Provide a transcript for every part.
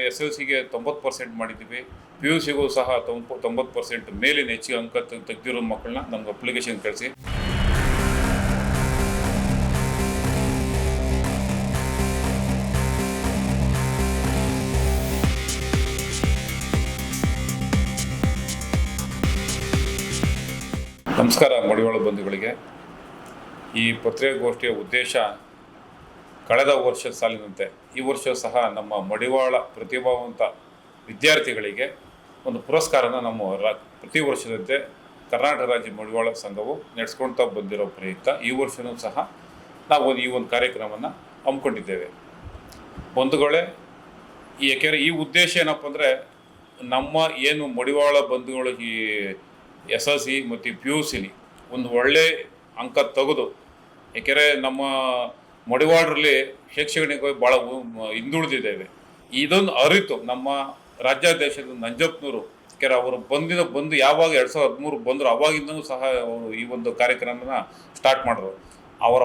SLCಗೆ 90% ಮಾಡಿದ್ದೀವಿ. PUCಗೂ ಸಹ 90% ಮೇಲಿನ ಹೆಚ್ಚಿಗೆ ಅಂಕ ತೆಗೆದಿರೋ ಮಕ್ಕಳನ್ನ ನಮ್ಗೆ ಅಪ್ಲಿಕೇಶನ್ ಕಳಿಸಿ. ನಮಸ್ಕಾರ ಮಡಿವಾಳ ಬಂಧುಗಳಿಗೆ. ಈ ಪತ್ರಿಕಾಗೋಷ್ಠಿಯ ಉದ್ದೇಶ ಕಳೆದ ವರ್ಷದ ಸಾಲಿನಂತೆ ಈ ವರ್ಷ ಸಹ ನಮ್ಮ ಮಡಿವಾಳ ಪ್ರತಿಭಾವಂತ ವಿದ್ಯಾರ್ಥಿಗಳಿಗೆ ಒಂದು ಪುರಸ್ಕಾರನ ನಮ್ಮ ಪ್ರತಿ ವರ್ಷದಂತೆ ಕರ್ನಾಟಕ ರಾಜ್ಯ ಮಡಿವಾಳ ಸಂಘವು ನಡೆಸ್ಕೊಳ್ತಾ ಬಂದಿರೋ ಪ್ರಯುಕ್ತ ಈ ವರ್ಷವೂ ಸಹ ನಾವು ಈ ಒಂದು ಕಾರ್ಯಕ್ರಮವನ್ನು ಹಮ್ಮಿಕೊಂಡಿದ್ದೇವೆ. ಬಂಧುಗಳೇ, ಏಕೆಂದರೆ ಈ ಉದ್ದೇಶ ಏನಪ್ಪ ಅಂದರೆ, ನಮ್ಮ ಏನು ಮಡಿವಾಳ ಬಂಧುಗಳು ಈ SLC ಮತ್ತು PUCಲಿ ಒಂದು ಒಳ್ಳೆ ಅಂಕ ತೆಗೆದು, ಏಕೆಂದರೆ ನಮ್ಮ ಮಡಿವಾಳರಲ್ಲಿ ಶೈಕ್ಷಣಿಕವಾಗಿ ಭಾಳ ಹಿಂದುಳಿದಿದ್ದೇವೆ. ಇದೊಂದು ಅರಿತು ನಮ್ಮ ರಾಜ್ಯಾಧ್ಯಕ್ಷರು ನಂಜಪ್ಪನವರು, ಯಾಕೆಂದರೆ ಅವರು ಬಂದು ಯಾವಾಗ 2013 ಬಂದರು ಅವಾಗಿಂದನೂ ಸಹ ಅವರು ಈ ಒಂದು ಕಾರ್ಯಕ್ರಮನ ಸ್ಟಾರ್ಟ್ ಮಾಡಿದ್ರು. ಅವರ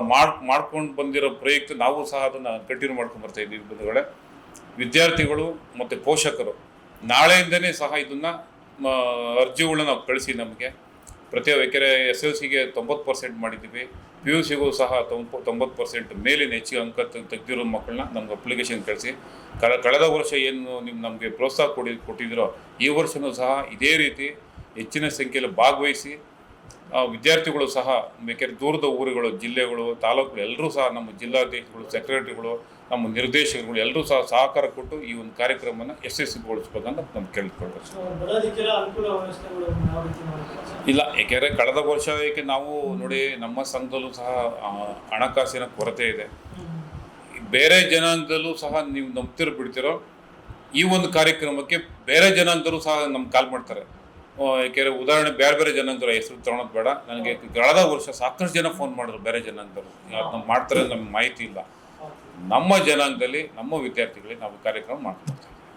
ಮಾಡ್ಕೊಂಡು ಬಂದಿರೋ ಪ್ರಯುಕ್ತ ನಾವು ಸಹ ಅದನ್ನು ಕಂಟಿನ್ಯೂ ಮಾಡ್ಕೊಂಡು ಬರ್ತಾ ಇದ್ದೀವಿ. ಬಂಧುಗಳೇ, ವಿದ್ಯಾರ್ಥಿಗಳು ಮತ್ತು ಪೋಷಕರು ನಾಳೆಯಿಂದನೇ ಸಹ ಇದನ್ನು ಅರ್ಜಿಗಳನ್ನ ನಾವು ಕಳಿಸಿ ನಮಗೆ ಏಕೆಂದರೆ SLCಗೆ 90% ಮಾಡಿದ್ದೀವಿ. PUCಗೂ ಸಹ 90% ಮೇಲಿನ ಹೆಚ್ಚಿಗೆ ಅಂಕ ತೆಗೆದಿರೋ ಮಕ್ಕಳನ್ನ ನಮ್ಗೆ ಅಪ್ಲಿಕೇಶನ್ ಕಳಿಸಿ. ಕಳೆದ ವರ್ಷ ಏನು ನಮಗೆ ಪ್ರೋತ್ಸಾಹ ಕೊಟ್ಟಿದ್ದೀರೋ ಈ ವರ್ಷವೂ ಸಹ ಇದೇ ರೀತಿ ಹೆಚ್ಚಿನ ಸಂಖ್ಯೆಯಲ್ಲಿ ಭಾಗವಹಿಸಿ ವಿದ್ಯಾರ್ಥಿಗಳು ಸಹ ಬೇಕಾದ್ರೆ ದೂರದ ಊರುಗಳು, ಜಿಲ್ಲೆಗಳು, ತಾಲೂಕುಗಳು ಎಲ್ಲರೂ ಸಹ ನಮ್ಮ ಜಿಲ್ಲಾಧ್ಯಕ್ಷಗಳು, ಸೆಕ್ರೆಟರಿಗಳು, ನಮ್ಮ ನಿರ್ದೇಶಕರುಗಳು ಎಲ್ಲರೂ ಸಹ ಸಹಕಾರ ಕೊಟ್ಟು ಈ ಒಂದು ಕಾರ್ಯಕ್ರಮವನ್ನು ಯಶಸ್ವಿಗೊಳಿಸ್ಬೇಕಂತ ನಮ್ಗೆ ಕೇಳ್ಕೊಳ್ಬೇಕು. ಇಲ್ಲ, ಏಕೆಂದರೆ ಕಳೆದ ವರ್ಷ ನಾವು ನೋಡಿ ನಮ್ಮ ಸಂಘದಲ್ಲೂ ಸಹ ಹಣಕಾಸಿನ ಕೊರತೆ ಇದೆ. ಬೇರೆ ಜನಾಂಗದಲ್ಲೂ ಸಹ ನೀವು ನಂಬ್ತಿರೋ ಬಿಡ್ತಿರೋ ಈ ಒಂದು ಕಾರ್ಯಕ್ರಮಕ್ಕೆ ಬೇರೆ ಜನಾಂಗದಲ್ಲೂ ಸಹ ನಮ್ಗೆ ಕಾಲ್ ಮಾಡ್ತಾರೆ. ಏಕೆಂದರೆ ಉದಾಹರಣೆ ಬೇರೆ ಜನಾಂಗದವ್ರ ಹೆಸರು ತೊಗೊಳೋದು ಬೇಡ, ನನಗೆ ಕಳೆದ ವರ್ಷ ಸಾಕಷ್ಟು ಜನ ಫೋನ್ ಮಾಡಿದ್ರು ಬೇರೆ ಜನಾಂಗದವರು. ನಾವು ಮಾಡ್ತಾರೆ, ನಮ್ಗೆ ಮಾಹಿತಿ ಇಲ್ಲ. ನಮ್ಮ ಜನಾಂಗದಲ್ಲಿ ನಮ್ಮ ವಿದ್ಯಾರ್ಥಿಗಳಿಗೆ ನಾವು ಕಾರ್ಯಕ್ರಮ ಮಾಡ್ತೀವಿ.